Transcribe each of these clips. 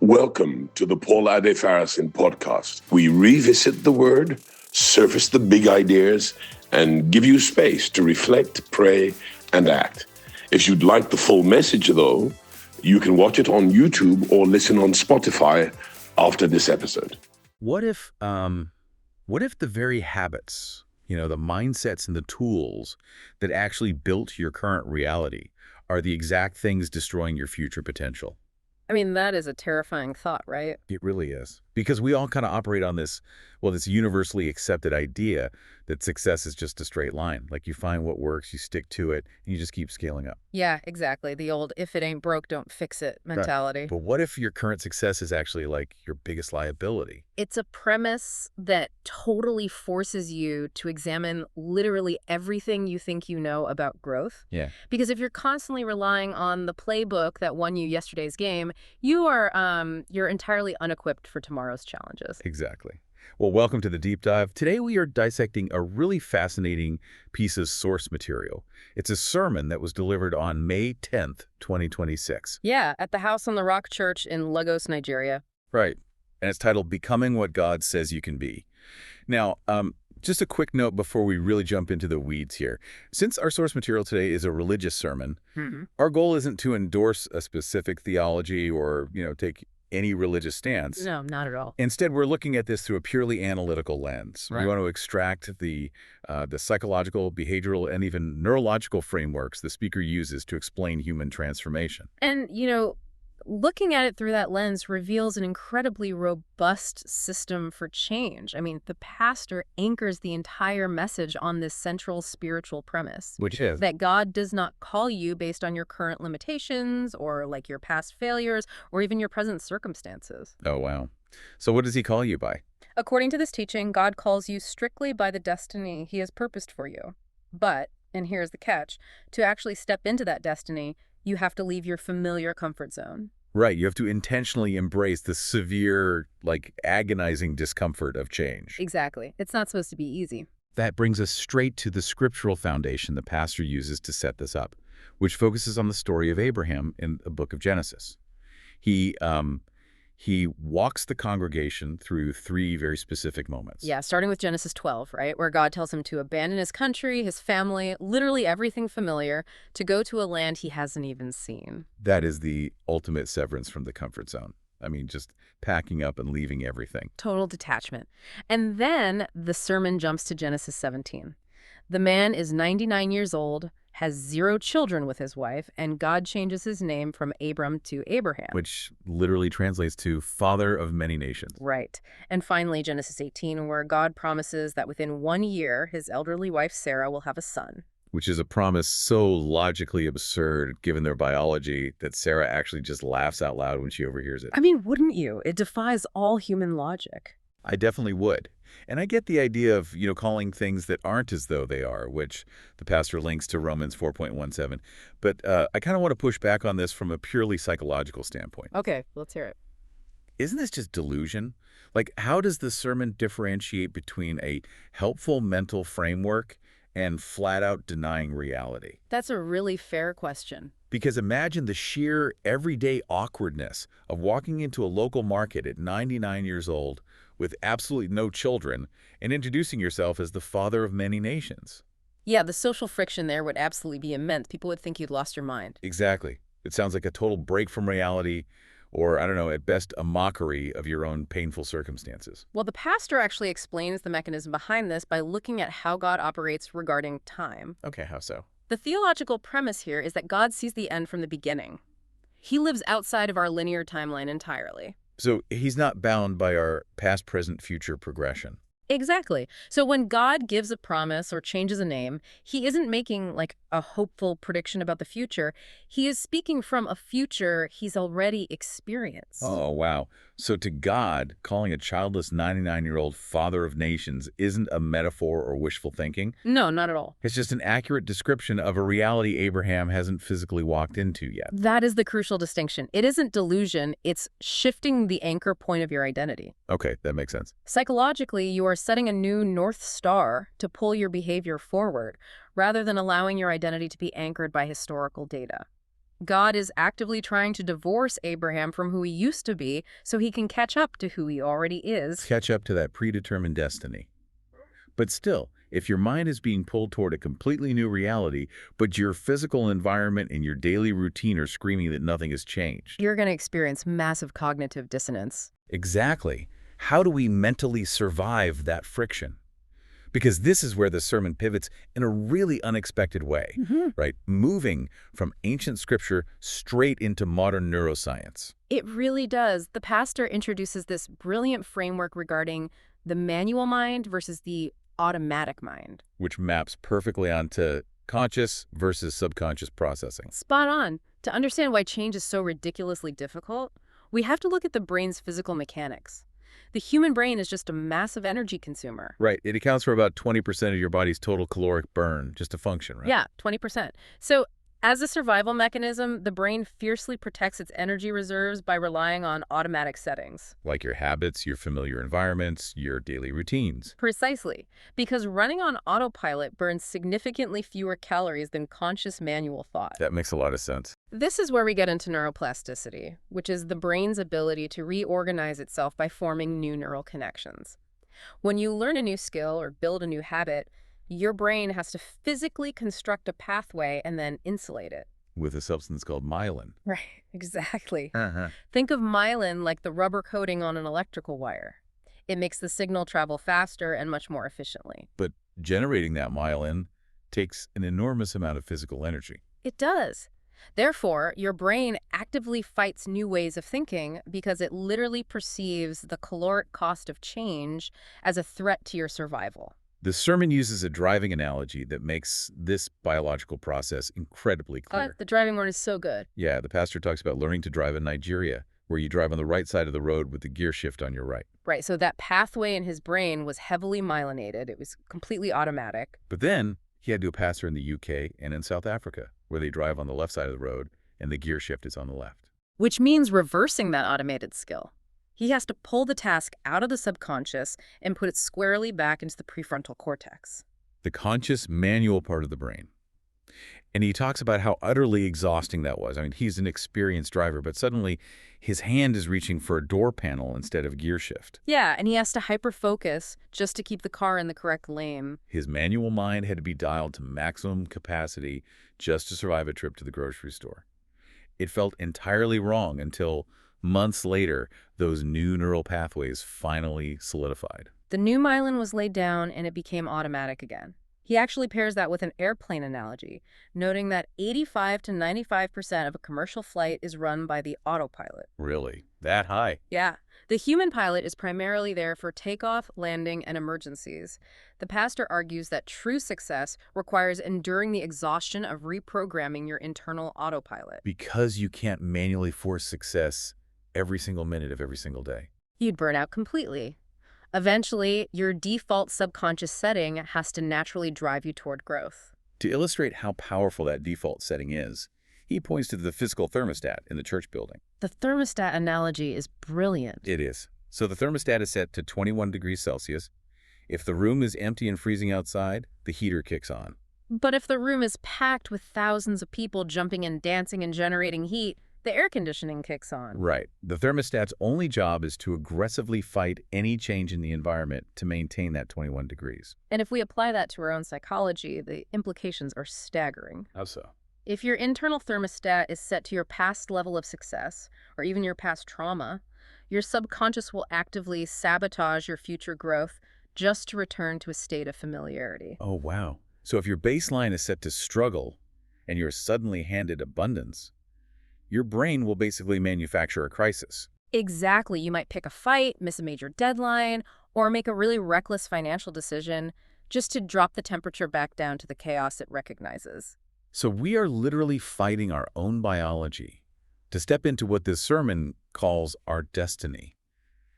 Welcome to the Paul Adefarasin podcast. We revisit the word, surface the big ideas, and give you space to reflect, pray, and act. If you'd like the full message, though, you can watch it on YouTube or listen on Spotify after this episode. What if the very habits, the mindsets and the tools that actually built your current reality are the exact things destroying your future potential? I mean, that is a terrifying thought, right? It really is. Because we all kind of operate on this universally accepted idea that success is just a straight line. Like you find what works, you stick to it, and you just keep scaling up. Yeah, exactly. The old if it ain't broke, don't fix it mentality. Right. But what if your current success is actually like your biggest liability? It's a premise that totally forces you to examine literally everything you think you know about growth. Yeah. Because if you're constantly relying on the playbook that won you yesterday's game, you're entirely unequipped for tomorrow's challenges. Exactly. Well, welcome to the Deep Dive. Today we are dissecting a really fascinating piece of source material. It's a sermon that was delivered on May 10th, 2026. Yeah, at the House on the Rock Church in Lagos, Nigeria. Right. And it's titled, Becoming What God Says You Can Be. Now, just a quick note before we really jump into the weeds here. Since our source material today is a religious sermon, our goal isn't to endorse a specific theology or, take any religious stance. No, not at all. Instead, we're looking at this through a purely analytical lens. Right. We want to extract the psychological, behavioral, and even neurological frameworks the speaker uses to explain human transformation. And, looking at it through that lens reveals an incredibly robust system for change. I mean, the pastor anchors the entire message on this central spiritual premise. Which is? That God does not call you based on your current limitations or like your past failures or even your present circumstances. Oh, wow. So what does he call you by? According to this teaching, God calls you strictly by the destiny he has purposed for you. But, and here's the catch, to actually step into that destiny, you have to leave your familiar comfort zone. Right. You have to intentionally embrace the severe, agonizing discomfort of change. Exactly. It's not supposed to be easy. That brings us straight to the scriptural foundation the pastor uses to set this up, which focuses on the story of Abraham in the book of Genesis. He walks the congregation through three very specific moments. Yeah, starting with Genesis 12, right, where God tells him to abandon his country, his family, literally everything familiar, to go to a land he hasn't even seen. That is the ultimate severance from the comfort zone. I mean, just packing up and leaving everything. Total detachment. And then the sermon jumps to Genesis 17. The man is 99 years old, has 0 children with his wife, and God changes his name from Abram to Abraham. Which literally translates to father of many nations. Right. And finally, Genesis 18, where God promises that within 1 year, his elderly wife Sarah will have a son. Which is a promise so logically absurd, given their biology, that Sarah actually just laughs out loud when she overhears it. I mean, wouldn't you? It defies all human logic. I definitely would. And I get the idea of, calling things that aren't as though they are, which the pastor links to Romans 4.17. But I kind of want to push back on this from a purely psychological standpoint. Okay, let's hear it. Isn't this just delusion? How does the sermon differentiate between a helpful mental framework and flat-out denying reality? That's a really fair question. Because imagine the sheer everyday awkwardness of walking into a local market at 99 years old with absolutely no children and introducing yourself as the father of many nations. Yeah, the social friction there would absolutely be immense. People would think you'd lost your mind. Exactly. It sounds like a total break from reality, or, I don't know, at best a mockery of your own painful circumstances. Well, the pastor actually explains the mechanism behind this by looking at how God operates regarding time. Okay, how so? The theological premise here is that God sees the end from the beginning. He lives outside of our linear timeline entirely. So he's not bound by our past, present, future progression. Exactly. So when God gives a promise or changes a name, he isn't making a hopeful prediction about the future. He is speaking from a future he's already experienced. Oh, wow. So to God, calling a childless 99-year-old father of nations isn't a metaphor or wishful thinking? No, not at all. It's just an accurate description of a reality Abraham hasn't physically walked into yet. That is the crucial distinction. It isn't delusion, it's shifting the anchor point of your identity. Okay, that makes sense. Psychologically, you are setting a new North Star to pull your behavior forward, rather than allowing your identity to be anchored by historical data. God is actively trying to divorce Abraham from who he used to be so he can catch up to who he already is. Catch up to that predetermined destiny. But still, if your mind is being pulled toward a completely new reality, but your physical environment and your daily routine are screaming that nothing has changed. You're going to experience massive cognitive dissonance. Exactly. How do we mentally survive that friction? Because this is where the sermon pivots in a really unexpected way, right? Moving from ancient scripture straight into modern neuroscience. It really does. The pastor introduces this brilliant framework regarding the manual mind versus the automatic mind. Which maps perfectly onto conscious versus subconscious processing. Spot on. To understand why change is so ridiculously difficult, we have to look at the brain's physical mechanics. The human brain is just a massive energy consumer. Right. It accounts for about 20% of your body's total caloric burn just to function, right? Yeah, 20%. So as a survival mechanism, the brain fiercely protects its energy reserves by relying on automatic settings. Like your habits, your familiar environments, your daily routines. Precisely, because running on autopilot burns significantly fewer calories than conscious manual thought. That makes a lot of sense. This is where we get into neuroplasticity, which is the brain's ability to reorganize itself by forming new neural connections. When you learn a new skill or build a new habit, your brain has to physically construct a pathway and then insulate it. With a substance called myelin. Right, exactly. Uh-huh. Think of myelin like the rubber coating on an electrical wire. It makes the signal travel faster and much more efficiently. But generating that myelin takes an enormous amount of physical energy. It does. Therefore, your brain actively fights new ways of thinking because it literally perceives the caloric cost of change as a threat to your survival. The sermon uses a driving analogy that makes this biological process incredibly clear. The driving one is so good. Yeah, the pastor talks about learning to drive in Nigeria, where you drive on the right side of the road with the gear shift on your right. Right, so that pathway in his brain was heavily myelinated. It was completely automatic. But then he had to do a pastor in the UK and in South Africa, where they drive on the left side of the road and the gear shift is on the left. Which means reversing that automated skill. He has to pull the task out of the subconscious and put it squarely back into the prefrontal cortex. The conscious manual part of the brain. And he talks about how utterly exhausting that was. I mean, he's an experienced driver, but suddenly his hand is reaching for a door panel instead of gear shift. Yeah, and he has to hyper-focus just to keep the car in the correct lane. His manual mind had to be dialed to maximum capacity just to survive a trip to the grocery store. It felt entirely wrong until months later, those new neural pathways finally solidified. The new myelin was laid down and it became automatic again. He actually pairs that with an airplane analogy, noting that 85 to 95% of a commercial flight is run by the autopilot. Really? That high? Yeah. The human pilot is primarily there for takeoff, landing, and emergencies. The pastor argues that true success requires enduring the exhaustion of reprogramming your internal autopilot. Because you can't manually force success every single minute of every single day. You'd burn out completely. Eventually, your default subconscious setting has to naturally drive you toward growth. To illustrate how powerful that default setting is, he points to the physical thermostat in the church building. The thermostat analogy is brilliant. It is. So the thermostat is set to 21 degrees Celsius. If the room is empty and freezing outside, the heater kicks on. But if the room is packed with thousands of people jumping and dancing and generating heat, the air conditioning kicks on. Right. The thermostat's only job is to aggressively fight any change in the environment to maintain that 21 degrees. And if we apply that to our own psychology, the implications are staggering. How so? If your internal thermostat is set to your past level of success, or even your past trauma, your subconscious will actively sabotage your future growth just to return to a state of familiarity. Oh, wow. So if your baseline is set to struggle and you're suddenly handed abundance, your brain will basically manufacture a crisis. Exactly. You might pick a fight, miss a major deadline, or make a really reckless financial decision just to drop the temperature back down to the chaos it recognizes. So we are literally fighting our own biology to step into what this sermon calls our destiny.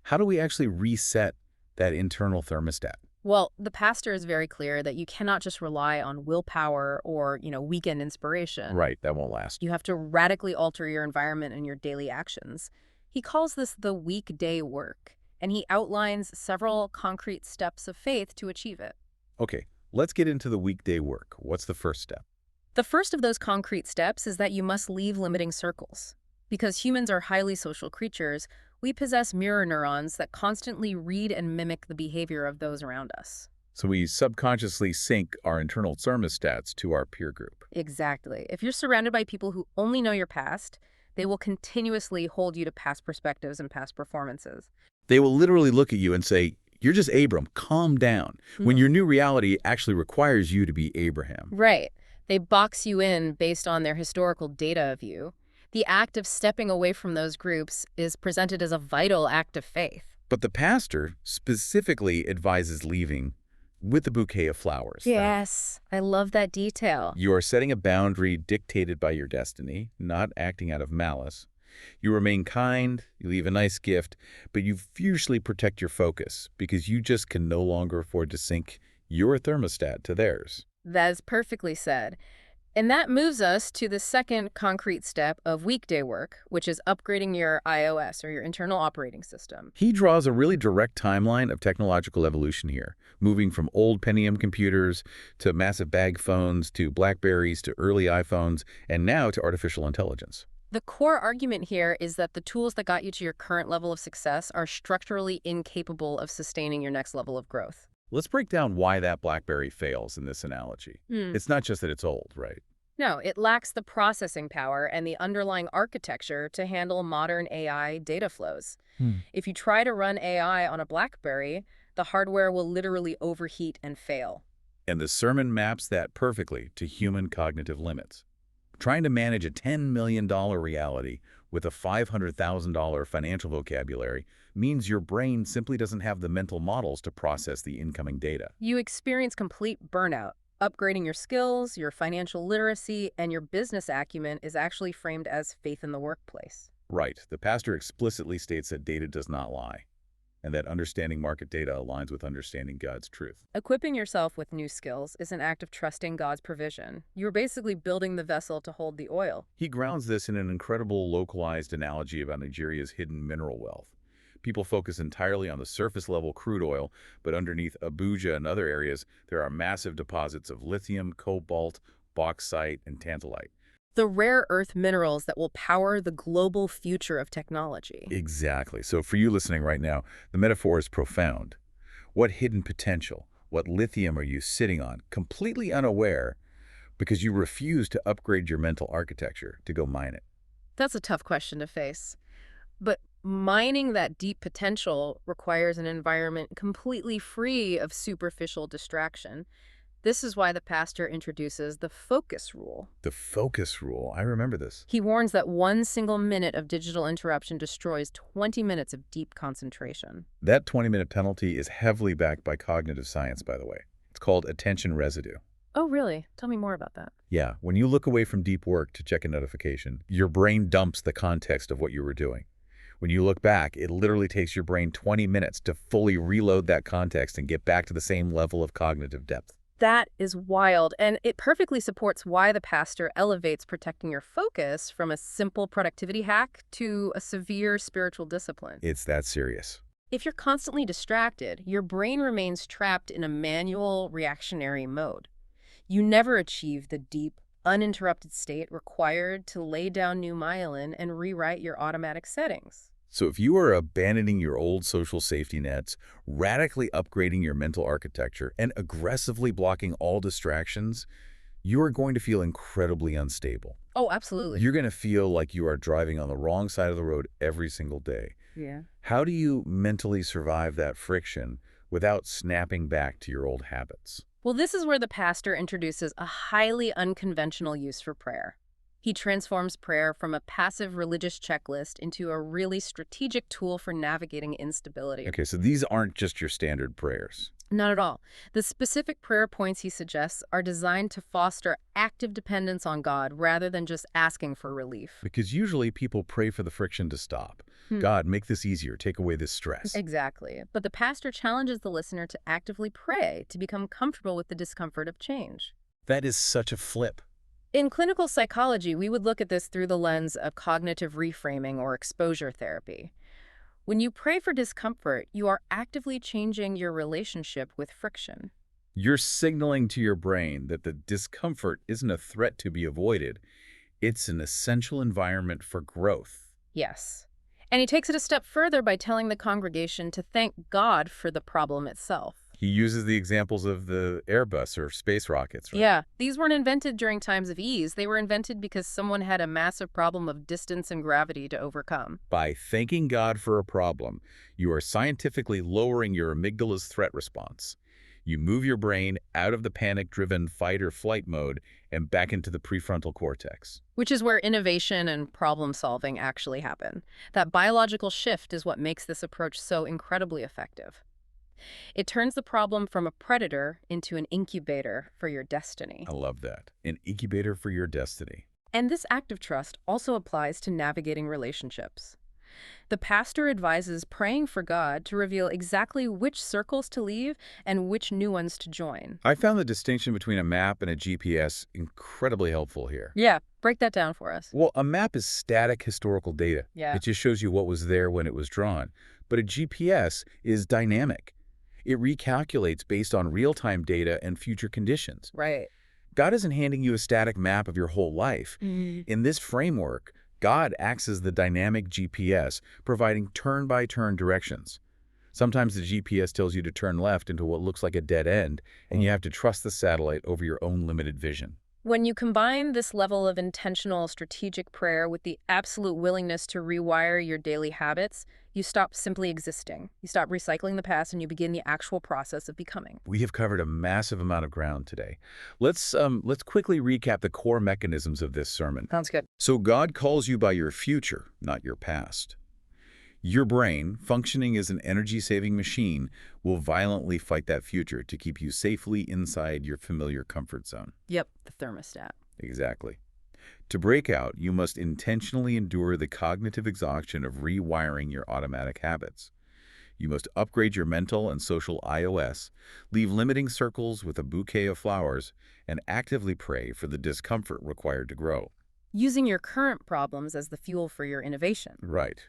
How do we actually reset that internal thermostat? Well, the pastor is very clear that you cannot just rely on willpower or, weekend inspiration. Right, that won't last. You have to radically alter your environment and your daily actions. He calls this the weekday work, and he outlines several concrete steps of faith to achieve it. Okay, let's get into the weekday work. What's the first step? The first of those concrete steps is that you must leave limiting circles. Because humans are highly social creatures, we possess mirror neurons that constantly read and mimic the behavior of those around us. So we subconsciously sync our internal thermostats to our peer group. Exactly. If you're surrounded by people who only know your past, they will continuously hold you to past perspectives and past performances. They will literally look at you and say, "You're just Abram, calm down," when your new reality actually requires you to be Abraham. Right. They box you in based on their historical data of you. The act of stepping away from those groups is presented as a vital act of faith. But the pastor specifically advises leaving with a bouquet of flowers. Yes, I love that detail. You are setting a boundary dictated by your destiny, not acting out of malice. You remain kind, you leave a nice gift, but you fiercely protect your focus because you just can no longer afford to sync your thermostat to theirs. That is perfectly said. And that moves us to the second concrete step of weekday work, which is upgrading your iOS or your internal operating system. He draws a really direct timeline of technological evolution here, moving from old Pentium computers to massive bag phones to Blackberries to early iPhones and now to artificial intelligence. The core argument here is that the tools that got you to your current level of success are structurally incapable of sustaining your next level of growth. Let's break down why that BlackBerry fails in this analogy. It's not just that it's old, right? No, it lacks the processing power and the underlying architecture to handle modern AI data flows. If you try to run AI on a BlackBerry, the hardware will literally overheat and fail. And the sermon maps that perfectly to human cognitive limits. Trying to manage a $10 million reality with a $500,000 financial vocabulary means your brain simply doesn't have the mental models to process the incoming data. You experience complete burnout. Upgrading your skills, your financial literacy, and your business acumen is actually framed as faith in the workplace. Right. The pastor explicitly states that data does not lie, and that understanding market data aligns with understanding God's truth. Equipping yourself with new skills is an act of trusting God's provision. You're basically building the vessel to hold the oil. He grounds this in an incredible localized analogy about Nigeria's hidden mineral wealth. People focus entirely on the surface-level crude oil, but underneath Abuja and other areas, there are massive deposits of lithium, cobalt, bauxite, and tantalite. The rare earth minerals that will power the global future of technology. Exactly. So for you listening right now, the metaphor is profound. What hidden potential, what lithium are you sitting on, completely unaware, because you refuse to upgrade your mental architecture to go mine it? That's a tough question to face. But mining that deep potential requires an environment completely free of superficial distraction. This is why the pastor introduces the focus rule. The focus rule. I remember this. He warns that one single minute of digital interruption destroys 20 minutes of deep concentration. That 20-minute penalty is heavily backed by cognitive science, by the way. It's called attention residue. Oh, really? Tell me more about that. Yeah, when you look away from deep work to check a notification, your brain dumps the context of what you were doing. When you look back, it literally takes your brain 20 minutes to fully reload that context and get back to the same level of cognitive depth. That is wild, and it perfectly supports why the pastor elevates protecting your focus from a simple productivity hack to a severe spiritual discipline. It's that serious. If you're constantly distracted, your brain remains trapped in a manual, reactionary mode. You never achieve the deep, uninterrupted state required to lay down new myelin and rewrite your automatic settings. So if you are abandoning your old social safety nets, radically upgrading your mental architecture, and aggressively blocking all distractions, you are going to feel incredibly unstable. Oh, absolutely. You're going to feel like you are driving on the wrong side of the road every single day. Yeah. How do you mentally survive that friction without snapping back to your old habits? Well, this is where the pastor introduces a highly unconventional use for prayer. He transforms prayer from a passive religious checklist into a really strategic tool for navigating instability. Okay, so these aren't just your standard prayers. Not at all. The specific prayer points he suggests are designed to foster active dependence on God rather than just asking for relief. Because usually people pray for the friction to stop. God, make this easier, take away this stress. Exactly. But the pastor challenges the listener to actively pray to become comfortable with the discomfort of change. That is such a flip. In clinical psychology, we would look at this through the lens of cognitive reframing or exposure therapy. When you pray for discomfort, you are actively changing your relationship with friction. You're signaling to your brain that the discomfort isn't a threat to be avoided. It's an essential environment for growth. Yes. And he takes it a step further by telling the congregation to thank God for the problem itself. He uses the examples of the Airbus or space rockets, right? Yeah, these weren't invented during times of ease. They were invented because someone had a massive problem of distance and gravity to overcome. By thanking God for a problem, you are scientifically lowering your amygdala's threat response. You move your brain out of the panic-driven fight or flight mode and back into the prefrontal cortex. Which is where innovation and problem solving actually happen. That biological shift is what makes this approach so incredibly effective. It turns the problem from a predator into an incubator for your destiny. I love that. An incubator for your destiny. And this act of trust also applies to navigating relationships. The pastor advises praying for God to reveal exactly which circles to leave and which new ones to join. I found the distinction between a map and a GPS incredibly helpful here. Yeah, break that down for us. Well, a map is static historical data. Yeah. It just shows you what was there when it was drawn. But a GPS is dynamic. It recalculates based on real-time data and future conditions. Right. God isn't handing you a static map of your whole life. In this framework, God acts as the dynamic GPS, providing turn-by-turn directions. Sometimes the GPS tells you to turn left into what looks like a dead end, and you have to trust the satellite over your own limited vision. When you combine this level of intentional strategic prayer with the absolute willingness to rewire your daily habits, you stop simply existing. You stop recycling the past and you begin the actual process of becoming. We have covered a massive amount of ground today. Let's quickly recap the core mechanisms of this sermon. Sounds good. So God calls you by your future, not your past. Your brain, functioning as an energy-saving machine, will violently fight that future to keep you safely inside your familiar comfort zone. Yep, the thermostat. Exactly. To break out, you must intentionally endure the cognitive exhaustion of rewiring your automatic habits. You must upgrade your mental and social iOS, leave limiting circles with a bouquet of flowers, and actively pray for the discomfort required to grow. Using your current problems as the fuel for your innovation. Right.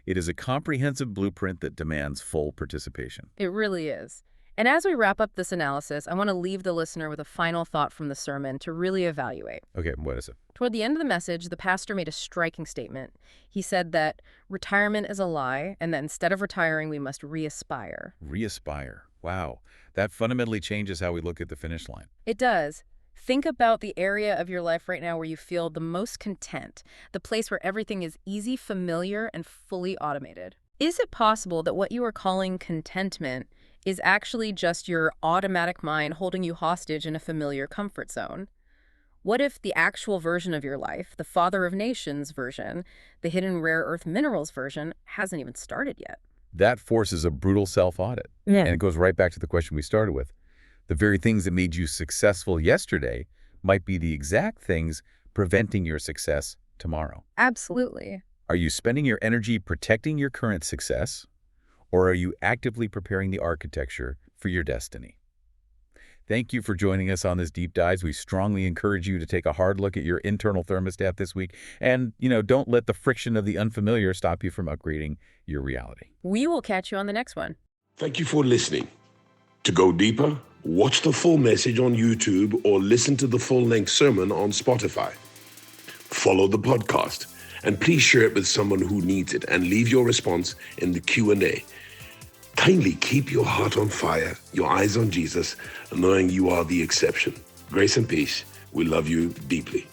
It is a comprehensive blueprint that demands full participation. It really is. And as we wrap up this analysis, I want to leave the listener with a final thought from the sermon to really evaluate. Okay, what is it? Toward the end of the message, the pastor made a striking statement. He said that retirement is a lie, and that instead of retiring, we must re-aspire. Re-aspire. Wow. That fundamentally changes how we look at the finish line. It does. Think about the area of your life right now where you feel the most content, the place where everything is easy, familiar, and fully automated. Is it possible that what you are calling contentment is actually just your automatic mind holding you hostage in a familiar comfort zone? What if the actual version of your life, the Father of Nations version, the hidden rare earth minerals version, hasn't even started yet? That forces a brutal self-audit. Yeah. And it goes right back to the question we started with. The very things that made you successful yesterday might be the exact things preventing your success tomorrow. Absolutely. Are you spending your energy protecting your current success, or are you actively preparing the architecture for your destiny? Thank you for joining us on this deep dive. We strongly encourage you to take a hard look at your internal thermostat this week. And, don't let the friction of the unfamiliar stop you from upgrading your reality. We will catch you on the next one. Thank you for listening. To go deeper, watch the full message on YouTube or listen to the full-length sermon on Spotify. Follow the podcast, and please share it with someone who needs it and leave your response in the Q&A. Kindly keep your heart on fire, your eyes on Jesus, knowing you are the exception. Grace and peace. We love you deeply.